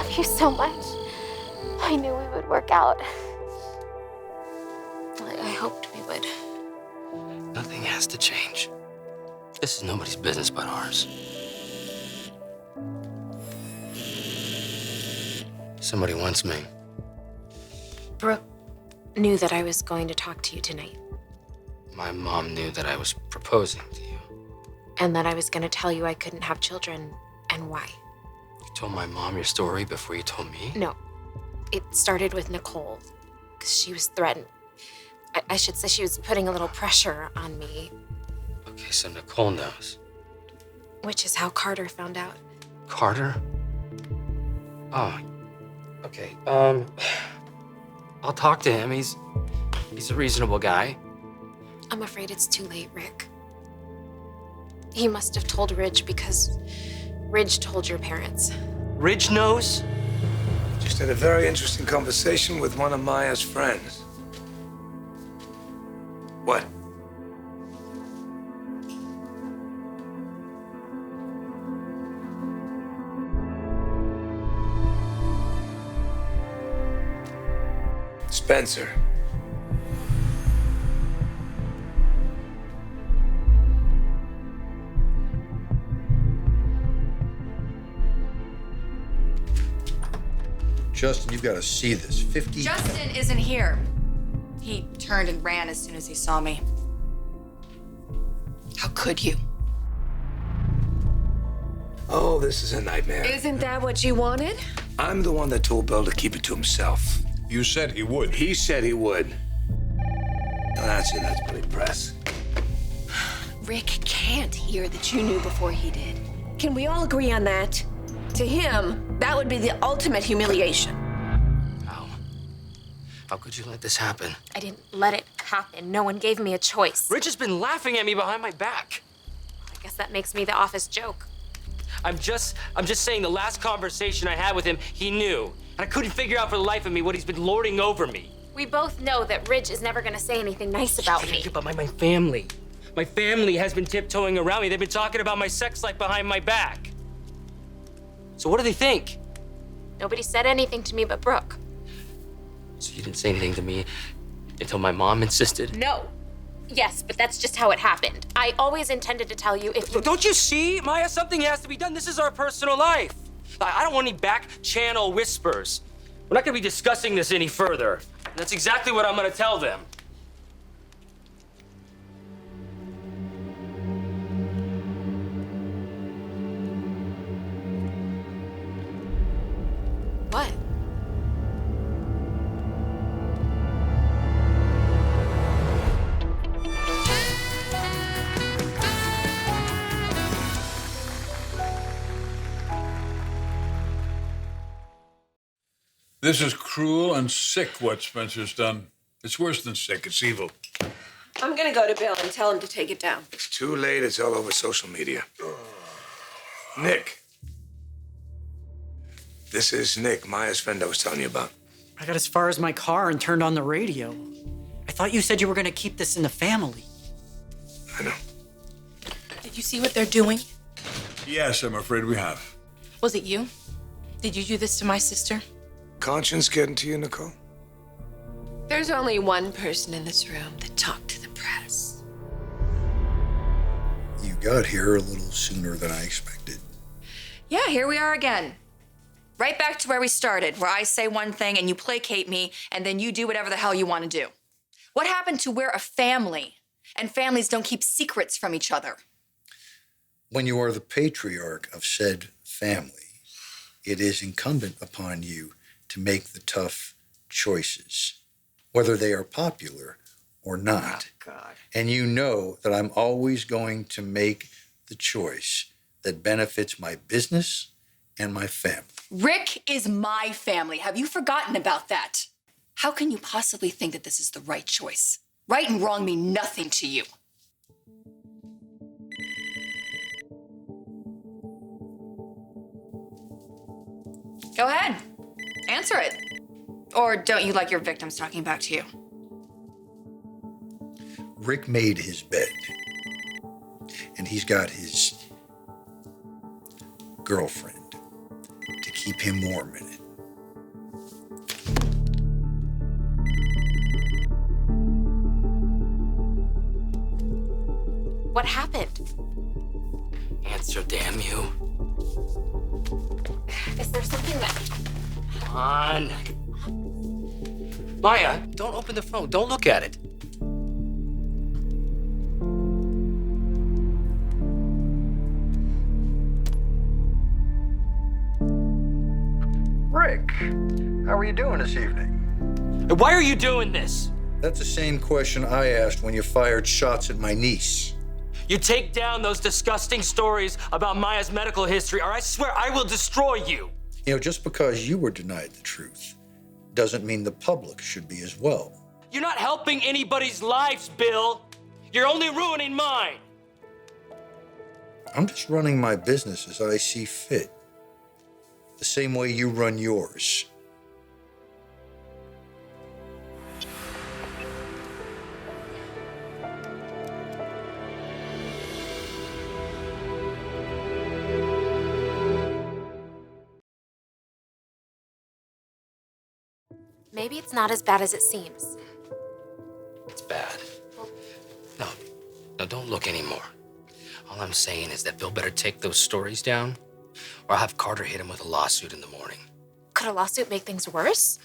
love you so much. I knew we would work out. I hoped we would. Nothing has to change. This is nobody's business but ours. Somebody wants me. Brooke knew that I was going to talk to you tonight. My mom knew that I was proposing to you. And that I was going to tell you I couldn't have children, and why. You told my mom your story before you told me? No. It started with Nicole, because she was threatened. I should say she was putting a little pressure on me. Okay, so Nicole knows. Which is how Carter found out. Carter? Oh, okay. I'll talk to him. He's a reasonable guy. I'm afraid it's too late, Rick. He must have told Ridge because Ridge told your parents. Ridge knows? Just had a very interesting conversation with one of Maya's friends. What? Spencer. Justin, you've got to see this. 50... Justin isn't here. He turned and ran as soon as he saw me. How could you? Oh, this is a nightmare. Isn't that what you wanted? I'm the one that told Bill to keep it to himself. You said he would. He said he would. Now that's it. That's pretty press. Rick can't hear that you knew before he did. Can we all agree on that? To him, that would be the ultimate humiliation. How could you let this happen? I didn't let it happen. No one gave me a choice. Rich has been laughing at me behind my back. I guess that makes me the office joke. I'm just saying the last conversation I had with him, he knew. And I couldn't figure out for the life of me what he's been lording over me. We both know that Ridge is never gonna say anything nice about me. But my family. My family has been tiptoeing around me. They've been talking about my sex life behind my back. So what do they think? Nobody said anything to me but Brooke. So you didn't say anything to me until my mom insisted? No. Yes, but that's just how it happened. I always intended to tell you if you... Don't you see, Maya? Something has to be done. This is our personal life. I don't want any back channel whispers. We're not gonna be discussing this any further. That's exactly what I'm gonna tell them. What? This is cruel and sick what Spencer's done. It's worse than sick, it's evil. I'm gonna go to Bill and tell him to take it down. It's too late. It's all over social media. Nick. This is Nick, Maya's friend I was telling you about. I got as far as my car and turned on the radio. I thought you said you were gonna keep this in the family. I know. Did you see what they're doing? Yes, I'm afraid we have. Was it you? Did you do this to my sister? Conscience getting to you, Nicole? There's only one person in this room that talked to the press. You got here a little sooner than I expected. Yeah, here we are again. Right back to where we started, where I say one thing and you placate me, and then you do whatever the hell you want to do. What happened to we're a family, and families don't keep secrets from each other? When you are the patriarch of said family, it is incumbent upon you to make the tough choices, whether they are popular or not. Oh, God. And you know that I'm always going to make the choice that benefits my business and my family. Rick is my family. Have you forgotten about that? How can you possibly think that this is the right choice? Right and wrong mean nothing to you. Go ahead. Answer it. Or don't you like your victims talking back to you? Rick made his bed, and he's got his girlfriend to keep him warm in it. What happened? Answer, damn you. Is there something that... Come on. Maya, don't open the phone. Don't look at it. Rick, how are you doing this evening? Why are you doing this? That's the same question I asked when you fired shots at my niece. You take down those disgusting stories about Maya's medical history, or I swear I will destroy you. You know, just because you were denied the truth doesn't mean the public should be as well. You're not helping anybody's lives, Bill. You're only ruining mine. I'm just running my business as I see fit. The same way you run yours. Maybe it's not as bad as it seems. It's bad. No, don't look anymore. All I'm saying is that Bill better take those stories down, or I'll have Carter hit him with a lawsuit in the morning. Could a lawsuit make things worse?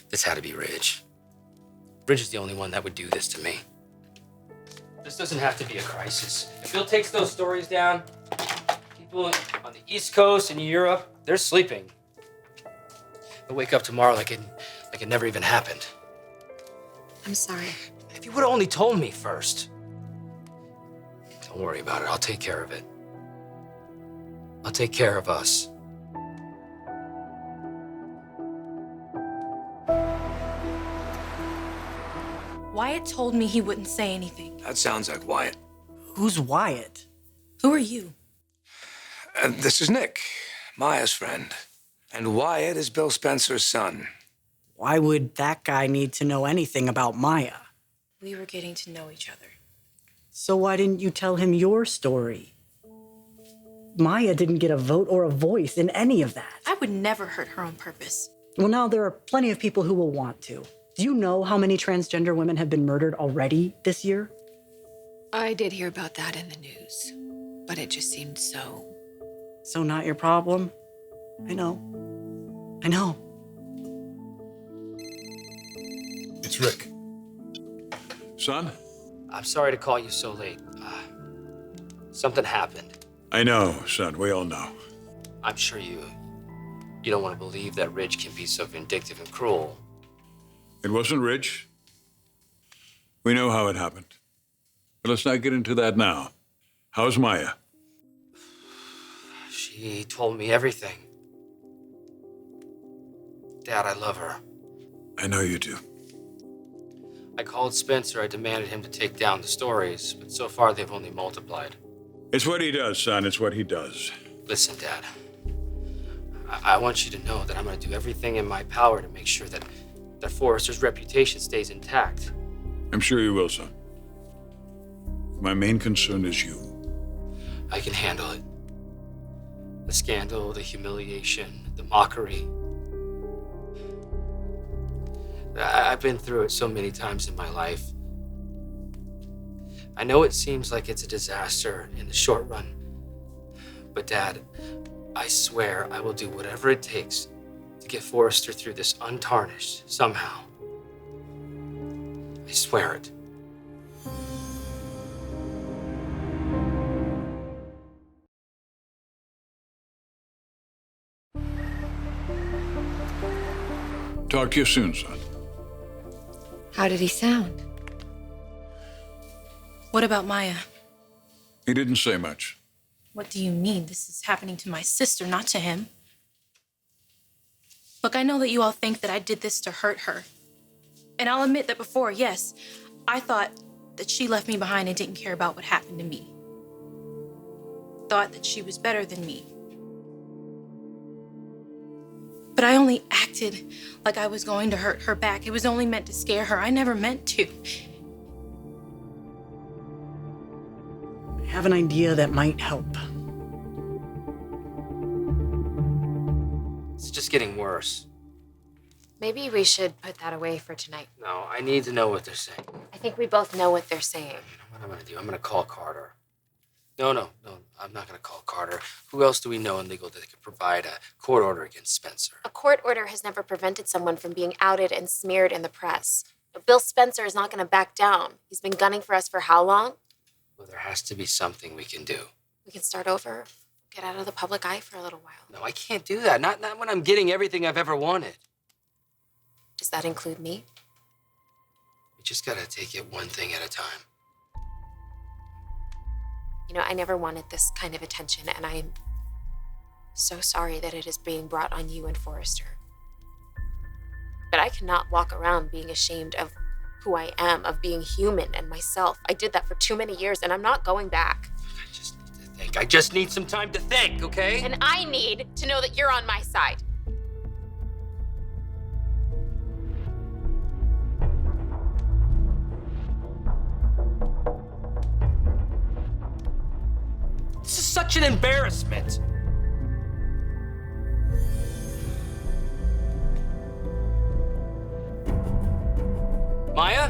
This had to be Ridge. Ridge is the only one that would do this to me. This doesn't have to be a crisis. If Bill takes those stories down, people on the East Coast and Europe, they're sleeping. They'll wake up tomorrow like it never even happened. I'm sorry. If you would have only told me first. Don't worry about it. I'll take care of it. I'll take care of us. Wyatt told me he wouldn't say anything. That sounds like Wyatt. Who's Wyatt? Who are you? This is Nick, Maya's friend. And Wyatt is Bill Spencer's son. Why would that guy need to know anything about Maya? We were getting to know each other. So why didn't you tell him your story? Maya didn't get a vote or a voice in any of that. I would never hurt her on purpose. Well, now there are plenty of people who will want to. Do you know how many transgender women have been murdered already this year? I did hear about that in the news, but it just seemed so... So not your problem? I know. It's Rick. Son? I'm sorry to call you so late. Something happened. I know, son. We all know. I'm sure you don't want to believe that Ridge can be so vindictive and cruel. It wasn't Ridge. We know how it happened. But let's not get into that now. How's Maya? She told me everything. Dad, I love her. I know you do. I called Spencer. I demanded him to take down the stories, but so far they've only multiplied. It's what he does, son. It's what he does. Listen, Dad. I want you to know that I'm going to do everything in my power to make sure that Forrester's reputation stays intact. I'm sure you will, son. My main concern is you. I can handle it. The scandal, the humiliation, the mockery. I've been through it so many times in my life. I know it seems like it's a disaster in the short run, but Dad, I swear I will do whatever it takes to get Forrester through this untarnished somehow. I swear it. Talk to you soon, son. How did he sound? What about Maya? He didn't say much. What do you mean? This is happening to my sister, not to him. Look, I know that you all think that I did this to hurt her. And I'll admit that before, yes, I thought that she left me behind and didn't care about what happened to me. Thought that she was better than me. But I only acted like I was going to hurt her back. It was only meant to scare her. I never meant to. I have an idea that might help. getting worse. Maybe we should put that away for tonight. No, I need to know what they're saying. I think we both know what they're saying. You know what I'm gonna do? I'm gonna call Carter. No, I'm not gonna call Carter. Who else do we know in legal that could provide a court order against Spencer? A court order has never prevented someone from being outed and smeared in the press. But Bill Spencer is not going to back down. He's been gunning for us for how long? Well, there has to be something we can do. We can start over, get out of the public eye for a little while. No, I can't do that. Not when I'm getting everything I've ever wanted. Does that include me? We just gotta take it one thing at a time. You know, I never wanted this kind of attention, and I am so sorry that it is being brought on you and Forrester. But I cannot walk around being ashamed of who I am, of being human and myself. I did that for too many years, and I'm not going back. I just need to think. I just need some time to think, okay? And I need to know that you're on my side. This is such an embarrassment. Maya?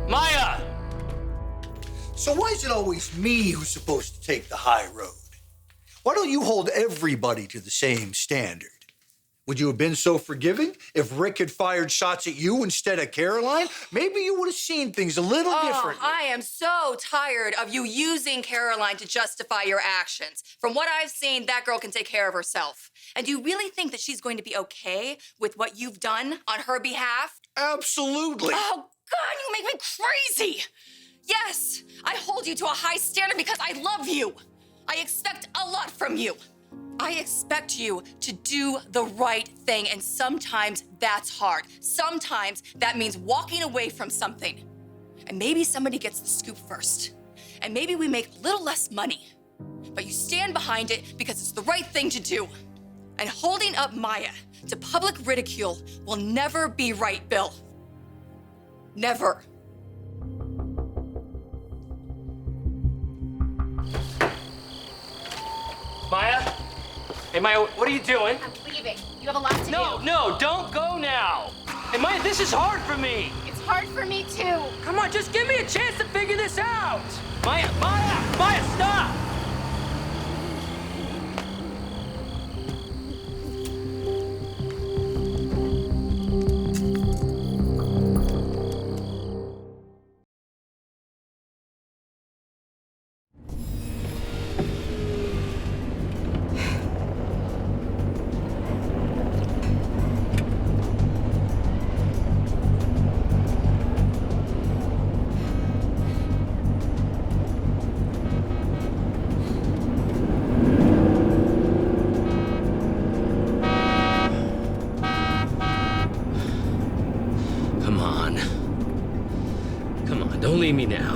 Maya! So why is it always me who's supposed to take the high road? Why don't you hold everybody to the same standard? Would you have been so forgiving if Rick had fired shots at you instead of Caroline? Maybe you would have seen things a little differently. I am so tired of you using Caroline to justify your actions. From what I've seen, that girl can take care of herself. And do you really think that she's going to be okay with what you've done on her behalf? Absolutely. Oh, God, you make me crazy. Yes, I hold you to a high standard because I love you. I expect a lot from you. I expect you to do the right thing, and sometimes that's hard. Sometimes that means walking away from something. And maybe somebody gets the scoop first. And maybe we make a little less money. But you stand behind it because it's the right thing to do. And holding up Maya to public ridicule will never be right, Bill. Never. Maya? Hey, Maya, what are you doing? I'm leaving. You have a lot to do. No, don't go now. Hey, Maya, this is hard for me. It's hard for me, too. Come on, just give me a chance to figure this out. Maya, stop! Come on, don't leave me now.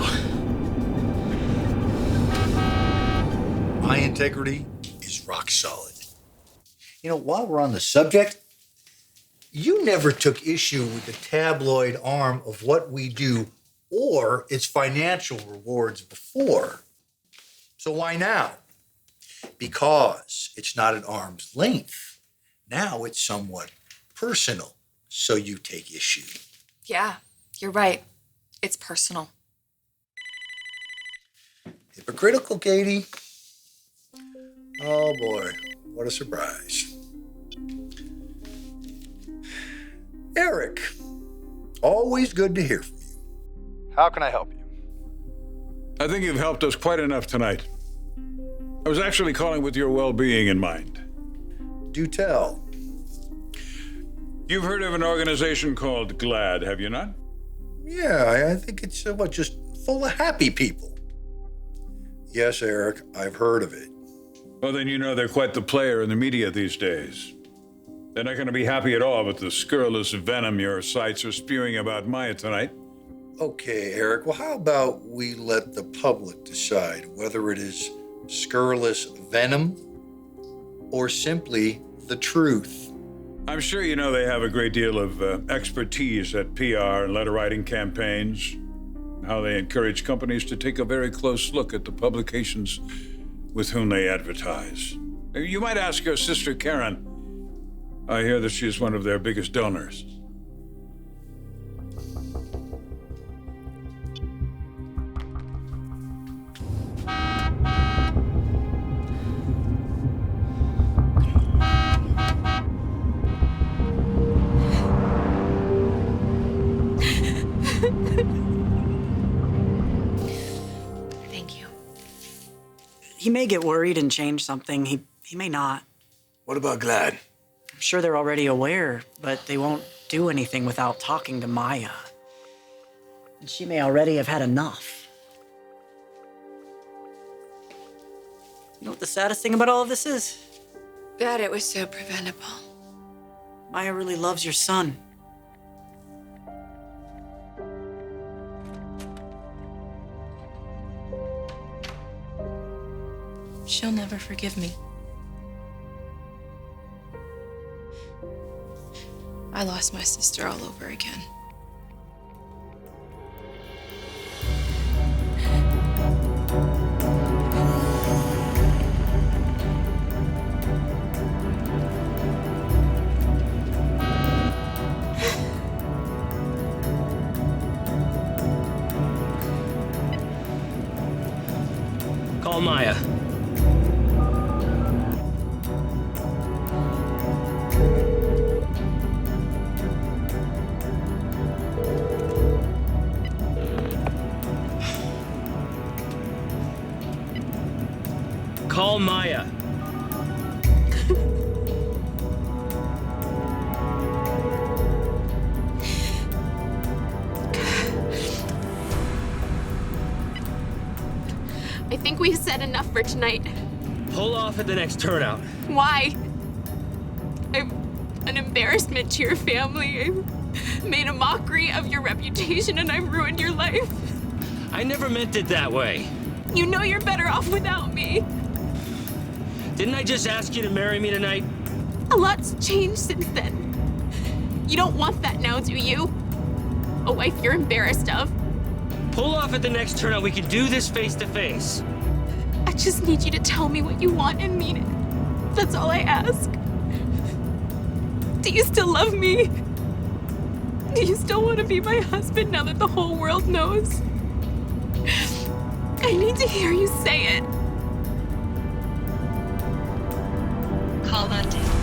My integrity is rock solid. You know, while we're on the subject, you never took issue with the tabloid arm of what we do or its financial rewards before. So why now? Because it's not at arm's length. Now it's somewhat personal, so you take issue. Yeah, you're right. It's personal. Hypocritical, Katie. Oh boy, what a surprise. Eric, always good to hear from you. How can I help you? I think you've helped us quite enough tonight. I was actually calling with your well-being in mind. Do tell. You've heard of an organization called GLAD, have you not? Yeah, I think it's just full of happy people. Yes, Eric, I've heard of it. Well, then you know they're quite the player in the media these days. They're not going to be happy at all with the scurrilous venom your sites are spewing about Maya tonight. Okay, Eric, well, how about we let the public decide whether it is scurrilous venom or simply the truth? I'm sure you know they have a great deal of expertise at PR and letter writing campaigns, how they encourage companies to take a very close look at the publications with whom they advertise. You might ask your sister Karen I hear that she is one of their biggest donors. Thank you. He may get worried and change something. He may not. What about Glad? I'm sure they're already aware, but they won't do anything without talking to Maya. And she may already have had enough. You know what the saddest thing about all of this is? That it was so preventable. Maya really loves your son. She'll never forgive me. I lost my sister all over again. Call Maya. Call Maya. I think we've said enough for tonight. Pull off at the next turnout. Why? I'm an embarrassment to your family. I've made a mockery of your reputation and I've ruined your life. I never meant it that way. You know you're better off without me. Didn't I just ask you to marry me tonight? A lot's changed since then. You don't want that now, do you? A wife you're embarrassed of. Pull off at the next turnout. We can do this face to face. I just need you to tell me what you want and mean it. That's all I ask. Do you still love me? Do you still want to be my husband now that the whole world knows? I need to hear you say it. Call that day.